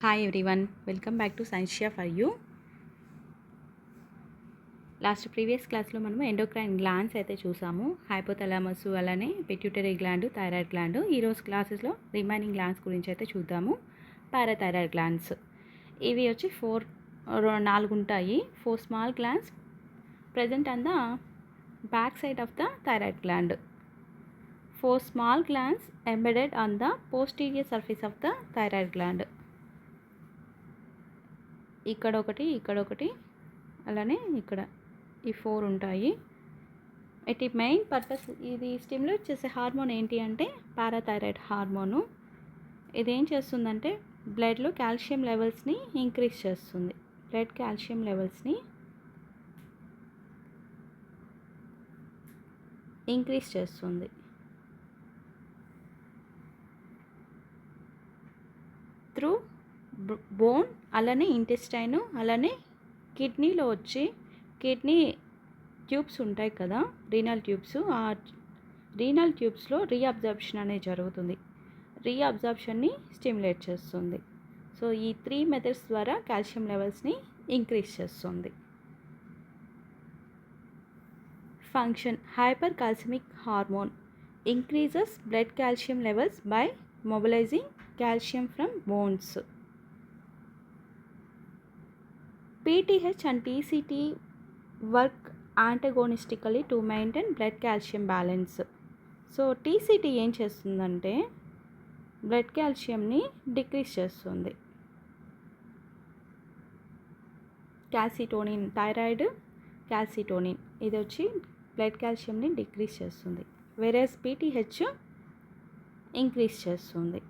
Hi everyone, welcome back to Scientia for you. Previous క్లాస్లో మనము endocrine glands అయితే చూసాము. హైపోథలామస్, అలానే పిట్యూటరీ గ్లాండ్, థైరాయిడ్ గ్లాండ్. ఈరోజు క్లాసెస్లో రిమైనింగ్ గ్లాండ్స్ గురించి అయితే చూద్దాము. పారాథైరాయిడ్ గ్లాండ్స్ ఇవి వచ్చి 4 ఉంటాయి. 4 small glands present on the back side of the thyroid gland. 4 small glands embedded on the posterior surface of the thyroid gland. ఇక్కడ ఒకటి అలానే ఇక్కడ ఈ 4 ఉంటాయి. ఇట్ మెయిన్ పర్పస్ ఇది స్టిమ్యులేట్ చేసే హార్మోన్ ఏంటి అంటే పారాథైరాయిడ్ హార్మోను. ఇది ఏం చేస్తుందంటే బ్లడ్లో కాల్షియం లెవెల్స్ని ఇంక్రీజ్ చేస్తుంది. బ్లడ్ కాల్షియం లెవెల్స్ని ఇంక్రీజ్ చేస్తుంది. త్రూ బోన్, అలానే ఇంటెస్టైన్, అలానే కిడ్నీలో వచ్చి కిడ్నీ ట్యూబ్స్ ఉంటాయి కదా, రీనల్ ట్యూబ్స్. ఆ రీనల్ ట్యూబ్స్లో రీఅబ్జార్ప్షన్ అనేది జరుగుతుంది. రీఅబ్జార్ప్షన్ని స్టిమ్యులేట్ చేస్తుంది. సో ఈ 3 మెథడ్స్ ద్వారా కాల్షియం లెవెల్స్ని ఇంక్రీజ్ చేస్తుంది. Function: hypercalcaemic hormone increases blood calcium levels by mobilising calcium from bones. PTH and TCT work antagonistically to maintain blood calcium balance. So TCT ఏం చేస్తుందంటే blood కాల్షియంని decrease చేస్తుంది. Calcitonin, thyroid calcitonin ఇది వచ్చి blood కాల్షియంని decrease చేస్తుంది. Whereas PTH increase చేస్తుంది.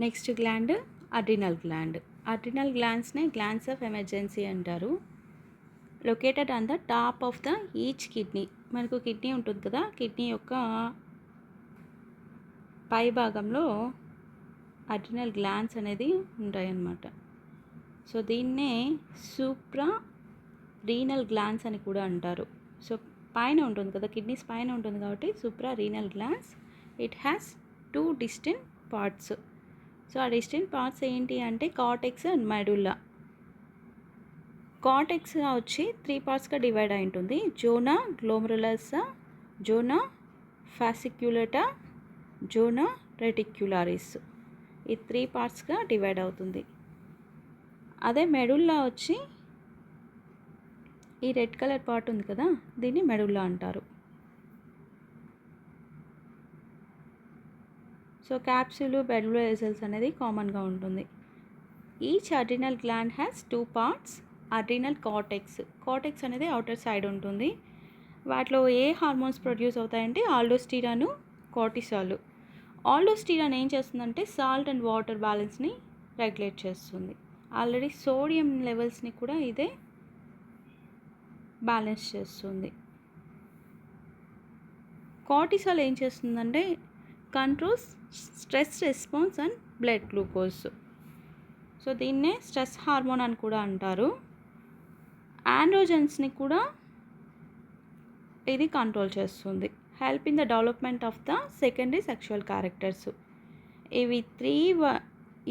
Next gland adrenal gland. Adrenal గ్లాండ్స్నే గ్లాండ్స్ ఆఫ్ ఎమర్జెన్సీ అంటారు. Located on the top of the each kidney. మనకు కిడ్నీ ఉంటుంది కదా, కిడ్నీ యొక్క పై భాగంలో అడ్రినల్ గ్లాండ్స్ అనేది ఉంటాయన్నమాట. సో దీన్నే సూప్రా రీనల్ గ్లాండ్స్ అని కూడా అంటారు. సో పైన ఉంటుంది కదా, కిడ్నీస్ పైన ఉంటుంది కాబట్టి supra renal glands. It has 2 distinct parts. So ఆ డిస్టింక్ట్ పార్ట్స్ ఏంటి అంటే కార్టెక్స్ అండ్ మెడుల్లా. కార్టెక్స్ వచ్చి 3 పార్ట్స్గా డివైడ్ అయి ఉంటుంది. జోనా గ్లోమరులసా, జోనా ఫాసిక్యులేటా, జోనా రెటిక్యులారిస్. ఈ 3 పార్ట్స్గా డివైడ్ అవుతుంది. అదే మెడుల్లా వచ్చి ఈ రెడ్ కలర్ పార్ట్ ఉంది కదా, దీన్ని మెడుల్లా అంటారు. సో క్యాప్సూల్, బెడ్లో వెసల్స్ అనేది కామన్గా ఉంటుంది. Each adrenal gland has 2 parts. Adrenal cortex. Cortex అనేది అవుటర్ సైడ్ ఉంటుంది. వాటిలో ఏ హార్మోన్స్ ప్రొడ్యూస్ అవుతాయంటే ఆల్డోస్టిరాను, కార్టిసాల్. ఆల్డోస్టిరాన్ ఏం చేస్తుందంటే సాల్ట్ అండ్ వాటర్ బ్యాలెన్స్ని రెగ్యులేట్ చేస్తుంది. ఆల్రెడీ సోడియం లెవెల్స్ని కూడా ఇదే బ్యాలెన్స్ చేస్తుంది. కార్టిసాల్ ఏం చేస్తుందంటే controls stress response and blood glucose. So దీన్నే స్ట్రెస్ హార్మోన్ అని కూడా అంటారు. ఆండ్రోజెన్స్ని కూడా ఇది కంట్రోల్ చేస్తుంది. Help in the development of the secondary sexual characters.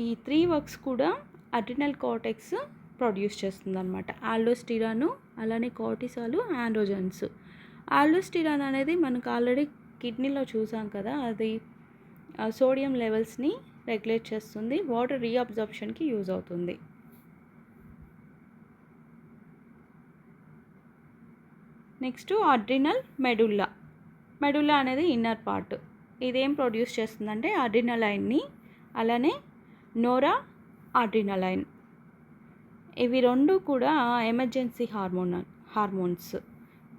ఈ త్రీ వర్క్స్ కూడా అడ్రినల్ కార్టెక్స్ ప్రొడ్యూస్ చేస్తుంది అనమాట. ఆల్డోస్టిరాను, అలానే కార్టిసాల్, ఆండ్రోజెన్స్. ఆల్డోస్టిరాన్ అనేది మనకు ఆల్రెడీ కిడ్నీలో చూసాం కదా, అది సోడియం లెవెల్స్ని రెగ్యులేట్ చేస్తుంది. వాటర్ రీఅబ్జార్ప్షన్కి యూజ్ అవుతుంది. Next adrenal medulla. మెడుల్లా అనేది ఇన్నర్ పార్ట్. ఇదేం ప్రొడ్యూస్ చేస్తుందంటే అడ్రినలైన్ని, అలానే నోరా అడ్రినలైన్. ఇవి 2 కూడా emergency hormones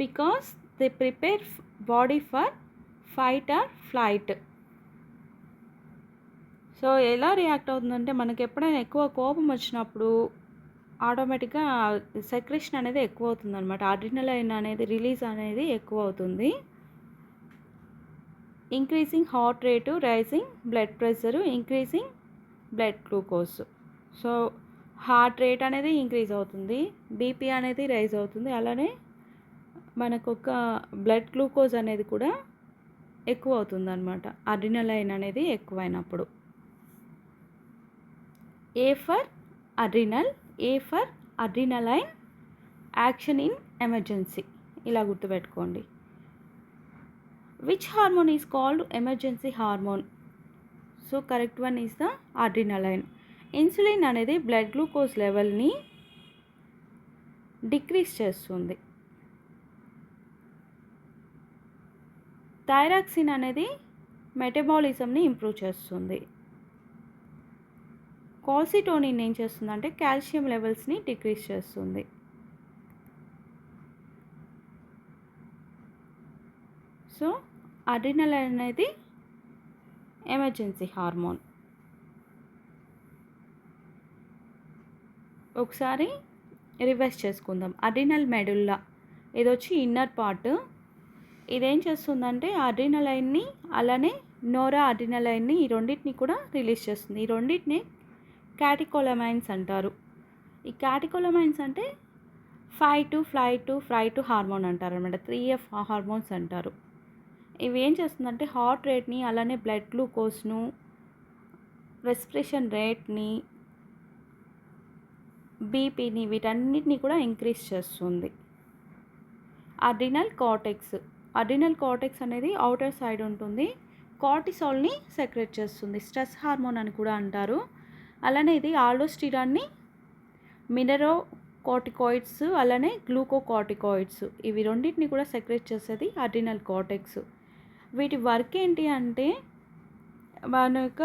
because they prepare body for fight or flight. So ఎలా రియాక్ట్ అవుతుందంటే మనకి ఎప్పుడైనా ఎక్కువ కోపం వచ్చినప్పుడు ఆటోమేటిక్గా సెక్రెషన్ అనేది ఎక్కువ అవుతుంది అనమాట. అడ్రినలైన్ అనేది రిలీజ్ అనేది ఎక్కువ అవుతుంది. Increasing heart rate, rising blood pressure, increasing blood glucose. So heart rate అనేది ఇంక్రీజ్ అవుతుంది, బీపీ అనేది రైజ్ అవుతుంది, అలానే మనకు ఒక బ్లడ్ గ్లూకోజ్ అనేది కూడా ఎక్కువ అవుతుంది అనమాట అడ్రినలైన్ అనేది ఎక్కువైనప్పుడు. A for adrenal, A for adrenaline, action in emergency. ఇలా గుర్తుపెట్టుకోండి. Which hormone is called emergency hormone? So correct one is the adrenaline. Insulin అనేది బ్లడ్ గ్లూకోజ్ లెవెల్ని డిక్రీజ్ చేస్తుంది. థైరాక్సిన్ అనేది మెటబాలిజంని ఇంప్రూవ్ చేస్తుంది. కాల్సిటోనిన్ ఏం చేస్తుందంటే కాల్షియం లెవెల్స్ని డిక్రీజ్ చేస్తుంది. సో అడ్రినలైన్ అనేది ఎమర్జెన్సీ హార్మోన్. ఒకసారి రివైజ్ చేసుకుందాం. అడ్రినల్ మెడుల్లా ఇది వచ్చి ఇన్నర్ పార్ట్. ఇదేం చేస్తుందంటే అడ్రినలైన్ని అలానే నోరా అడ్రినలైన్ని ఈ రెండింటిని కూడా రిలీజ్ చేస్తుంది. ఈ రెండింటిని క్యాటికోలమైన్స్ అంటారు. ఈ క్యాటికోలమైన్స్ అంటే ఫ్లైట్ హార్మోన్ అంటారు అనమాట. 3F హార్మోన్స్ అంటారు. ఇవి ఏం చేస్తుందంటే హార్ట్ రేట్ని అలానే బ్లడ్ గ్లూకోజ్ను, రెస్పిరేషన్ రేట్ని, బీపీని వీటన్నిటిని కూడా ఇంక్రీజ్ చేస్తుంది. అడ్రినల్ కార్టెక్స్ అనేది అవుటర్ సైడ్ ఉంటుంది. కార్టిసాల్ని సెక్రెట్ చేస్తుంది. స్ట్రెస్ హార్మోన్ అని కూడా అంటారు. అలానే ఇది ఆల్డోస్టిరాన్ని, మినరో కార్టికాయిడ్స్ అలానే గ్లూకోకార్టికాయిడ్స్ ఇవి రెండింటిని కూడా సెక్రెట్ చేసేది అడ్రినల్ కార్టెక్స్. వీటి వర్క్ ఏంటి అంటే మన యొక్క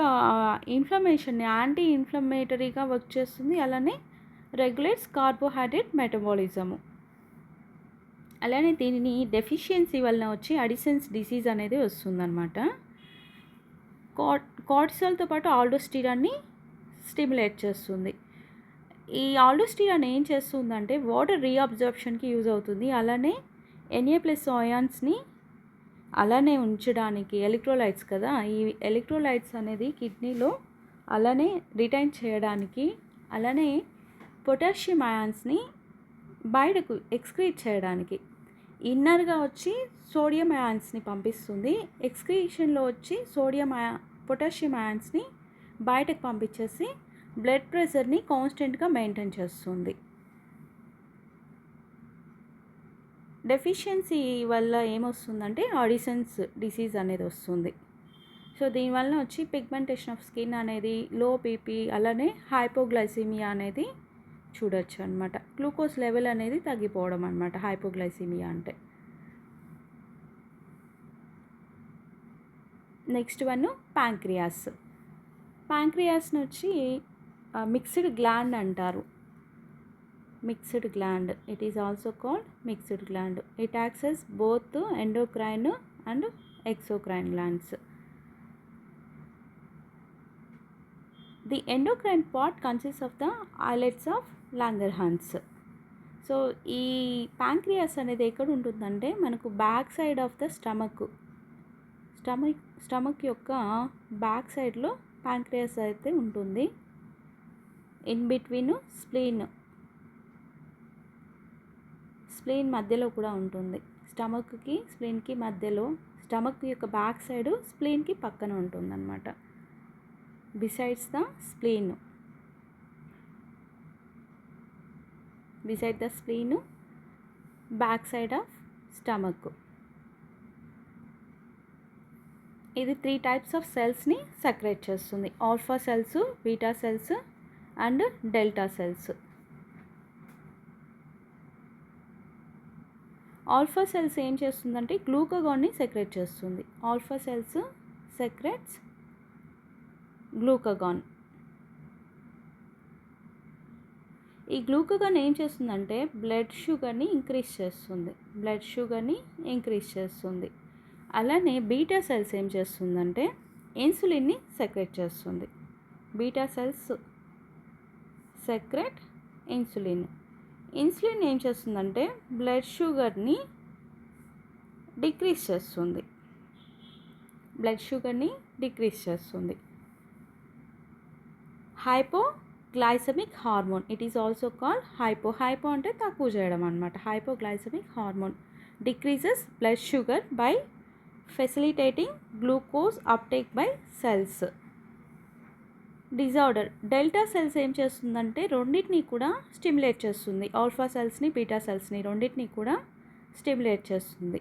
ఇన్ఫ్లమేషన్ని యాంటీ ఇన్ఫ్లమేటరీగా వర్క్ చేస్తుంది. అలానే రెగ్యులేట్స్ కార్బోహైడ్రేట్ మెటబాలిజము. అలానే దీనిని డెఫిషియన్సీ వలన వచ్చి అడిసన్స్ డిసీజ్ అనేది వస్తుందన్నమాట. కార్టిసాల్తో పాటు ఆల్డోస్టిరాన్ని స్టిమ్యులేట్ చేస్తుంది. ఈ ఆల్డోస్టిరాన్ ఏం చేస్తుందంటే వాటర్ రీఅబ్జర్ప్షన్కి యూజ్ అవుతుంది. అలానే Na+ ఆయాన్స్ని అలానే ఉంచడానికి, ఎలక్ట్రోలైట్స్ కదా, ఈ ఎలక్ట్రోలైట్స్ అనేది కిడ్నీలో అలానే రిటైన్ చేయడానికి, అలానే పొటాషియం అయాన్స్ని బయటకు ఎక్స్క్రీట్ చేయడానికి. ఇన్నర్గా వచ్చి సోడియం అయాన్స్ని పంపిస్తుంది. ఎక్స్క్రీషన్లో వచ్చి పొటాషియం అయాన్స్ని బయటకు పంపించేసి బ్లడ్ ప్రెషర్ని కాన్స్టెంట్గా మెయింటైన్ చేస్తుంది. డెఫిషియన్సీ వల్ల ఏమొస్తుందంటే అడిసన్స్ డిసీజ్ అనేది వస్తుంది. సో దీనివల్ల వచ్చి పిగ్మెంటేషన్ ఆఫ్ స్కిన్ అనేది, లో బీపీ అలానే హైపోగ్లైసిమియా అనేది చూడొచ్చు అనమాట. గ్లూకోజ్ లెవెల్ అనేది తగ్గిపోవడం అనమాట హైపోగ్లైసిమియా అంటే. నెక్స్ట్ వన్ ప్యాంక్రియాస్ని వచ్చి మిక్స్డ్ గ్లాండ్ అంటారు. Mixed gland, it is also called mixed gland. It acts as both endocrine and exocrine glands. The endocrine part consists of the islets of Langerhans. So ఈ pancreas అనేది ఎక్కడ ఉంటుందంటే మనకు back side of the stomach యొక్క back సైడ్లో pancreas అయితే ఉంటుంది. In between spleen మధ్యలో కూడా ఉంటుంది. స్టమక్కి స్ప్లీన్కి మధ్యలో, స్టమక్ యొక్క బ్యాక్ సైడ్ స్ప్లీన్కి పక్కన ఉంటుంది అన్నమాట. Besides the spleen, back side of stomach. ఇది 3 types ఆఫ్ సెల్స్ని సెక్రేట్ చేస్తుంది. Alpha cells, beta cells and delta cells. Alpha cells ఏం చేస్తుందంటే గ్లూకగాన్ని సెక్రేట్ చేస్తుంది. Alpha cells secretes glucagon. ఈ గ్లూకగాన్ ఏం చేస్తుందంటే బ్లడ్ షుగర్ని ఇంక్రీజ్ చేస్తుంది. అలానే బీటా సెల్స్ ఏం చేస్తుందంటే ఇన్సులిన్ని సెక్రెట్ చేస్తుంది. బీటా సెల్స్ సెక్రెట్ ఇన్సులిన్ ఏం చేస్తుందంటే బ్లడ్ షుగర్ని డిక్రీజ్ చేస్తుంది. Hypoglycaemic hormone, it is also called hypo అంటే తక్కువ చేయడం అనమాట. Hypoglycaemic hormone decreases blood sugar by facilitating glucose uptake by cells. Disorder delta cells ఏం చేస్తుందంటే రెండింటిని కూడా స్టిమ్యులేట్ చేస్తుంది. ఆల్ఫా సెల్స్ని, బీటా సెల్స్ని రెండింటిని కూడా స్టిమ్యులేట్ చేస్తుంది.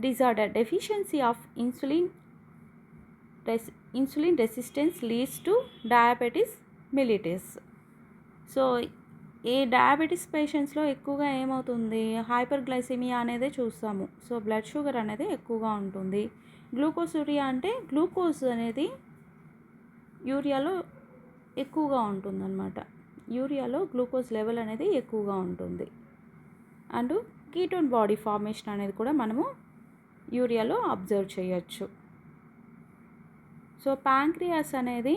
Disorder deficiency of insulin resistance leads to diabetes mellitus. So ఈ డయాబెటీస్ పేషెంట్స్లో ఎక్కువగా ఏమవుతుంది, హైపర్ గ్లైసిమియా అనేది చూస్తాము. సో బ్లడ్ షుగర్ అనేది ఎక్కువగా ఉంటుంది. గ్లూకోసూరియా అంటే గ్లూకోజ్ అనేది యూరియాలో ఎక్కువగా ఉంటుందన్నమాట. యూరియాలో గ్లూకోజ్ లెవెల్ అనేది ఎక్కువగా ఉంటుంది. అండ్ కీటోన్ బాడీ ఫార్మేషన్ అనేది కూడా మనము యూరియాలో అబ్జర్వ్ చేయొచ్చు. సో ప్యాంక్రియాస్ అనేది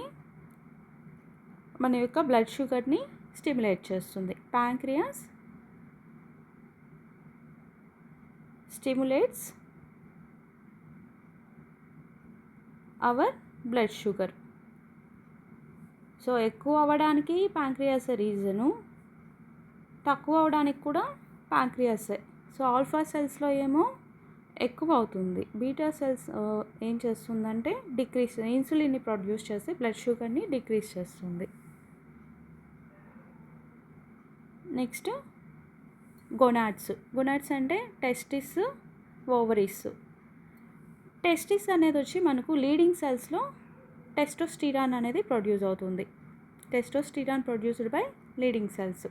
మన యొక్క బ్లడ్ షుగర్ని స్టిమ్యులేట్ చేస్తుంది. Pancreas stimulates our blood sugar. So ఎక్కువ అవ్వడానికి ప్యాంక్రియాస్ రీజను, తక్కువ అవ్వడానికి కూడా ప్యాంక్రియాసే. సో ఆల్ఫా సెల్స్లో ఏమో ఎక్కువ అవుతుంది. బీటా సెల్స్ ఏం చేస్తుందంటే డిక్రీస్, ఇన్సులిన్ని ప్రొడ్యూస్ చేసి బ్లడ్ షుగర్ని డిక్రీస్ చేస్తుంది. Next gonads. గొనాడ్స్ అంటే టెస్టిస్, ఓవరీస్. టెస్టిస్ అనేది వచ్చి మనకు లీడింగ్ సెల్స్లో టెస్టోస్టిరాన్ అనేది ప్రొడ్యూస్ అవుతుంది. Testosterone produced by Leydig cells.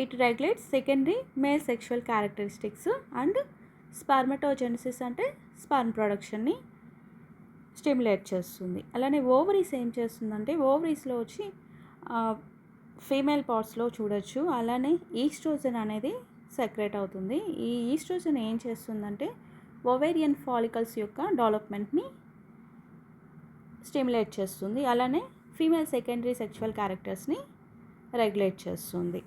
It regulates secondary male sexual characteristics and spermatogenesis అంటే స్పర్మ్ ప్రొడక్షన్ని స్టిమ్యులేట్ చేస్తుంది. అలానే ఓవరీస్ ఏం చేస్తుందంటే ఓవరీస్లో వచ్చి ఫీమేల్ పార్ట్స్లో చూడొచ్చు. అలానే ఈస్ట్రోజన్ అనేది సెక్రేట్ అవుతుంది. ఈ ఈస్ట్రోజన్ ఏం చేస్తుందంటే ఓవేరియన్ ఫాలికల్స్ యొక్క డెవలప్మెంట్ని స్టిమ్యులేట్ చేస్తుంది. అలానే ఫీమేల్ సెకండరీ సెక్షువల్ క్యారెక్టర్స్ని రెగ్యులేట్ చేస్తుంది.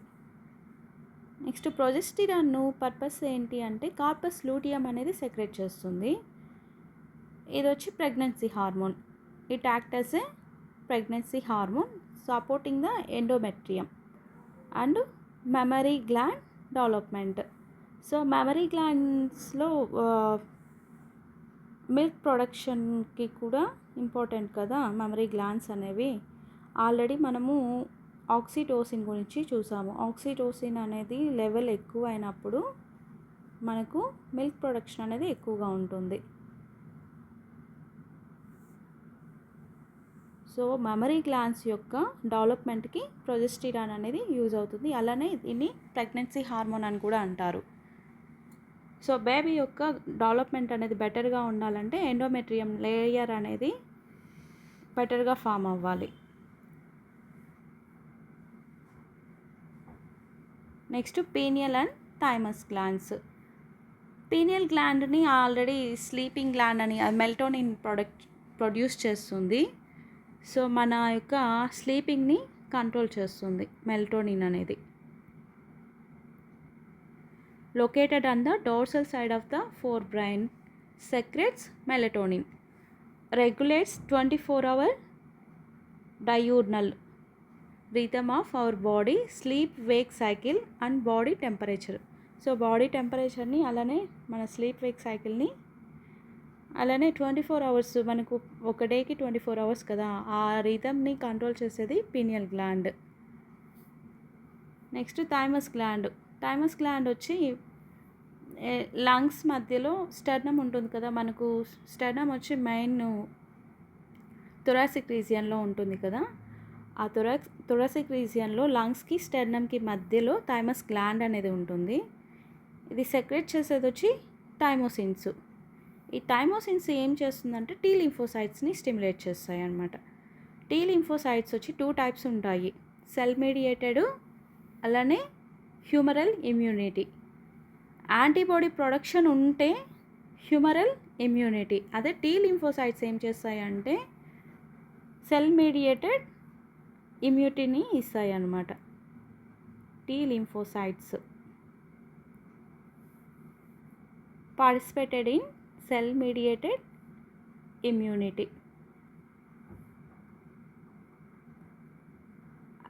నెక్స్ట్ ప్రొజెస్టిరాన్ పర్పస్ ఏంటి అంటే కార్పస్ లూటియం అనేది సెక్రేట్ చేస్తుంది. ఇది వచ్చి pregnancy hormone. It act as a pregnancy hormone supporting the endometrium and mammary gland development. So mammary గ్లాండ్స్లో మిల్క్ ప్రొడక్షన్కి కూడా ఇంపార్టెంట్ కదా మెమరీ గ్లాండ్స్ అనేవి. ఆల్రెడీ మనము ఆక్సిటోసిన్ గురించి చూసాము. ఆక్సిటోసిన్ అనేది లెవెల్ ఎక్కువ అయినప్పుడు మనకు మిల్క్ ప్రొడక్షన్ అనేది ఎక్కువగా ఉంటుంది. సో మెమరీ గ్లాండ్స్ యొక్క డెవలప్మెంట్కి ప్రొజెస్టిరాన్ అనేది యూజ్ అవుతుంది. అలానే దీన్ని ప్రెగ్నెన్సీ హార్మోన్ అని కూడా అంటారు. సో బేబీ యొక్క డెవలప్మెంట్ అనేది బెటర్గా ఉండాలంటే ఎండోమెట్రియం లేయర్ అనేది బెటర్గా ఫామ్ అవ్వాలి. Next pineal and thymus glands. Pineal గ్లాండ్ని ఆల్రెడీ స్లీపింగ్ గ్లాండ్ అని మెలటోనిన్ ప్రొడ్యూస్ చేస్తుంది. సో మన యొక్క స్లీపింగ్ని కంట్రోల్ చేస్తుంది మెలటోనిన్ అనేది. Located on the dorsal side of the forebrain, secretes melatonin, regulates 24-hour diurnal rhythm of our body, sleep wake cycle and body temperature. So body టెంపరేచర్ని అలానే మన స్లీప్ వేక్ సైకిల్ని అలానే 24 అవర్స్ మనకు ఒక డేకి 24 అవర్స్ కదా, ఆ రిథమ్ని కంట్రోల్ చేసేది pineal gland. Next thymus gland. Thymus gland వచ్చి లంగ్స్ మధ్యలో స్టర్నమ్ ఉంటుంది కదా, మనకు స్టర్నమ్ వచ్చి మెయిన్ థొరాసిక్ రీజియన్లో ఉంటుంది కదా. ఆ థొరాసిక్ రీజియన్లో లంగ్స్కి స్టర్నమ్కి మధ్యలో థైమస్ గ్లాండ్ అనేది ఉంటుంది. ఇది సెక్రెట్ చేసేది వచ్చి థైమోసిన్స్. ఈ థైమోసిన్స్ ఏం చేస్తుందంటే టీ లింఫోసైట్స్ని స్టిమ్యులేట్ చేస్తాయి అన్నమాట. టీ లింఫోసైట్స్ వచ్చి 2 టైప్స్ ఉంటాయి, సెల్ మీడియేటెడ్ అలానే హ్యూమరల్ ఇమ్యూనిటీ. యాంటీబాడీ ప్రొడక్షన్ ఉంటే హ్యూమరల్ ఇమ్యూనిటీ, అదే టీ లింఫోసైట్స్ ఏం చేస్తాయంటే సెల్ మీడియేటెడ్ ఇమ్యూనిటీని ఇస్తాయి అన్నమాట. Tea lymphocytes participated in cell mediated immunity.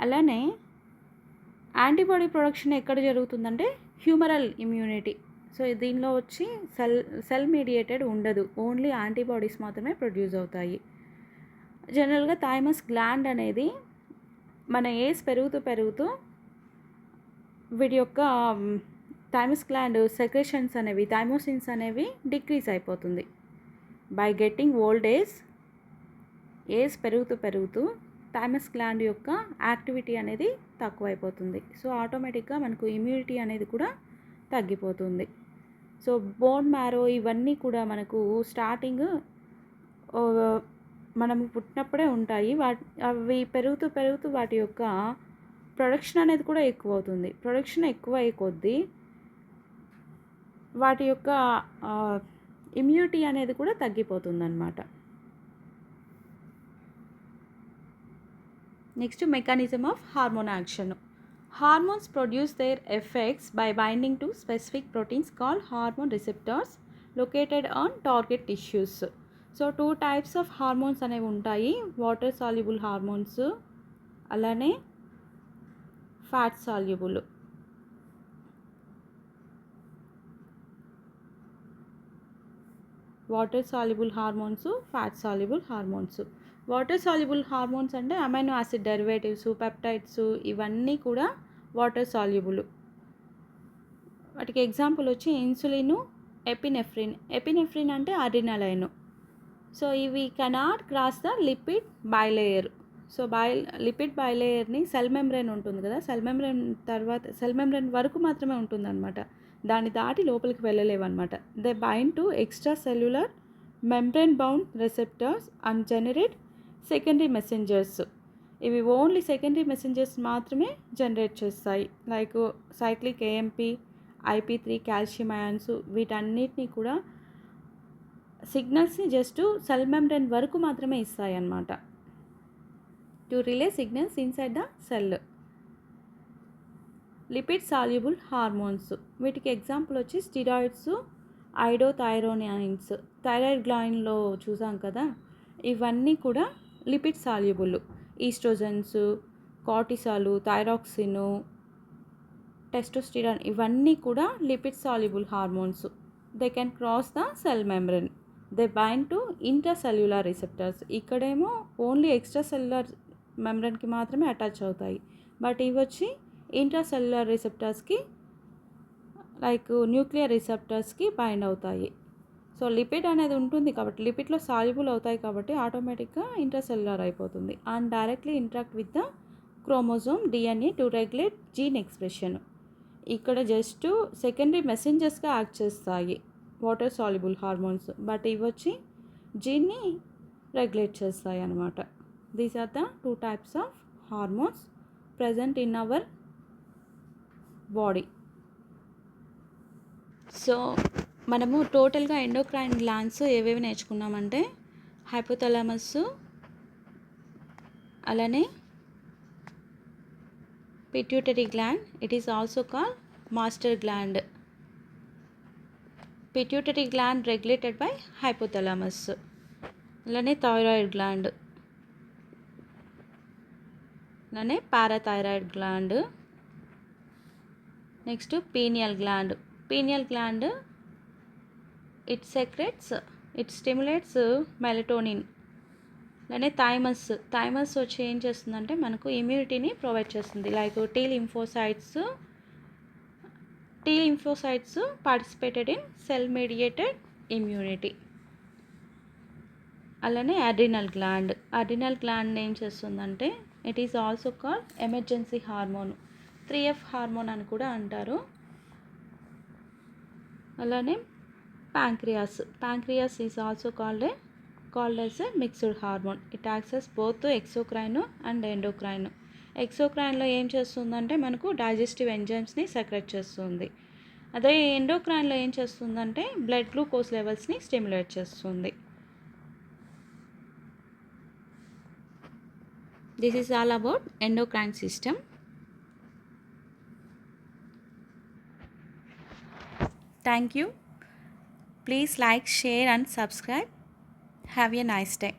అలానే యాంటీబాడీ ప్రొడక్షన్ ఎక్కడ జరుగుతుందంటే హ్యూమరల్ ఇమ్యూనిటీ. సో దీనిలో వచ్చి సెల్ మీడియేటెడ్ ఉండదు, ఓన్లీ యాంటీబాడీస్ మాత్రమే ప్రొడ్యూస్ అవుతాయి. జనరల్గా థైమస్ గ్లాండ్ అనేది మన ఏజ్ పెరుగుతూ వీటి యొక్క థైమస్ గ్లాండ్ సెక్రెషన్స్ అనేవి థైమోసిన్స్ అనేవి డిక్రీజ్ అయిపోతుంది. బై గెట్టింగ్ ఓల్డ్ ఏజ్ పెరుగుతూ థైమస్ గ్లాండ్ యొక్క యాక్టివిటీ అనేది తక్కువైపోతుంది. సో ఆటోమేటిక్గా మనకు ఇమ్యూనిటీ అనేది కూడా తగ్గిపోతుంది. సో బోన్ మ్యారో ఇవన్నీ కూడా మనకు స్టార్టింగ్ మనం పుట్టినప్పుడే ఉంటాయి. అవి పెరుగుతూ వాటి యొక్క ప్రొడక్షన్ అనేది కూడా ఎక్కువ అవుతుంది. ప్రొడక్షన్ ఎక్కువ అయ్యే కొద్దీ వాటి యొక్క ఇమ్యూనిటీ అనేది కూడా తగ్గిపోతుందన్నమాట. Next mechanism of hormone action. Hormones produce their effects by binding to specific proteins called hormone receptors located on target tissues. So 2 types of hormones అనేవి ఉంటాయి. వాటర్ సాల్యుబుల్ హార్మోన్స్ అలానే fat soluble. Water soluble hormones, fat soluble hormones. Water soluble hormones అంటే amino acid derivatives, peptides ఇవన్నీ కూడా water soluble. వాటికి example వచ్చి insulin, epinephrine అంటే adrenaline. So ఇవి cannot cross the lipid bilayer. So lipid బైలేయర్ని cell membrane ఉంటుంది కదా, సెల్ మెంబ్రేన్ వరకు మాత్రమే ఉంటుందన్నమాట. దాన్ని దాటి లోపలికి వెళ్ళలేవన్నమాట. They bind to extracellular membrane bound receptors and generate secondary messengers. ఇవి ఓన్లీ సెకండరీ మెసెంజర్స్ మాత్రమే జనరేట్ చేస్తాయి. Like cyclic AMP, IP3, calcium ions వీటన్నిటిని కూడా సిగ్నల్స్ని జస్ట్ సెల్ మెంబ్రేన్ వరకు మాత్రమే ఇస్తాయి అన్నమాట. To relay signals inside the cell. Lipid soluble hormones వీటికి ఎగ్జాంపుల్ వచ్చి స్టిరాయిడ్స్, ఐడోథైరోనిన్స్. థైరాయిడ్ గ్లాండ్లో చూసాం కదా, ఇవన్నీ కూడా lipid soluble. Oestrogens, cortisol, thyroxine, testosterone ఇవన్నీ కూడా lipid soluble hormones. They can cross the cell membrane. They bind to intracellular receptors. ఇక్కడేమో ఓన్లీ ఎక్స్ట్రా సెల్యులర్ మెంబ్రేన్కి మాత్రమే అటాచ్ అవుతాయి. బట్ ఇవి వచ్చి ఇంట్రాసెల్యులర్ రిసెప్టర్స్కి లైక్ న్యూక్లియర్ రిసెప్టర్స్కి బైండ్ అవుతాయి. సో లిపిడ్ అనేది ఉంటుంది కాబట్టి లిపిడ్లో సాల్యుబుల్ అవుతాయి కాబట్టి ఆటోమేటిక్గా ఇంట్రాసెల్యులర్ అయిపోతుంది. And directly interact with the chromosome DNA to regulate gene expression. ఇక్కడ జస్ట్ సెకండరీ మెసెంజర్స్గా యాక్ట్ చేస్తాయి వాటర్ సాల్యుబుల్ హార్మోన్స్. బట్ ఇవి వచ్చి జీన్ని రెగ్యులేట్ చేస్తాయి అన్నమాట. These are the 2 types of hormones present in our body. So మనము టోటల్గా ఎండోక్రైన్ గ్లాండ్స్ ఏవేవి నేర్చుకున్నామంటే హైపోథాలమస్, అలానే pituitary gland, it is also called master gland. Pituitary gland regulated by hypothalamus. అలానే థైరాయిడ్ గ్లాండ్, అలానే parathyroid gland. Next pineal gland it stimulates melatonin. అలానే thymus వచ్చి ఏం చేస్తుందంటే మనకు ఇమ్యూనిటీని ప్రొవైడ్ చేస్తుంది. Like tea lymphocytes participated in cell mediated immunity. అలానే adrenal gland ఏం చేస్తుందంటే it is also called emergency hormone, 3F hormone అని కూడా అంటారు. అలానే pancreas is also called as a mixed hormone. It acts as both exocrine and endocrine. ఎక్సోక్రైన్లో ఏం చేస్తుందంటే మనకు డైజెస్టివ్ ఎంజైమ్స్ని సెక్రెట్ చేస్తుంది. అదే ఎండోక్రైన్లో ఏం చేస్తుందంటే బ్లడ్ గ్లూకోజ్ లెవెల్స్ని స్టిమ్యులేట్ చేస్తుంది. This is all about endocrine system. Thank you. Please like, share and subscribe. Have a nice day.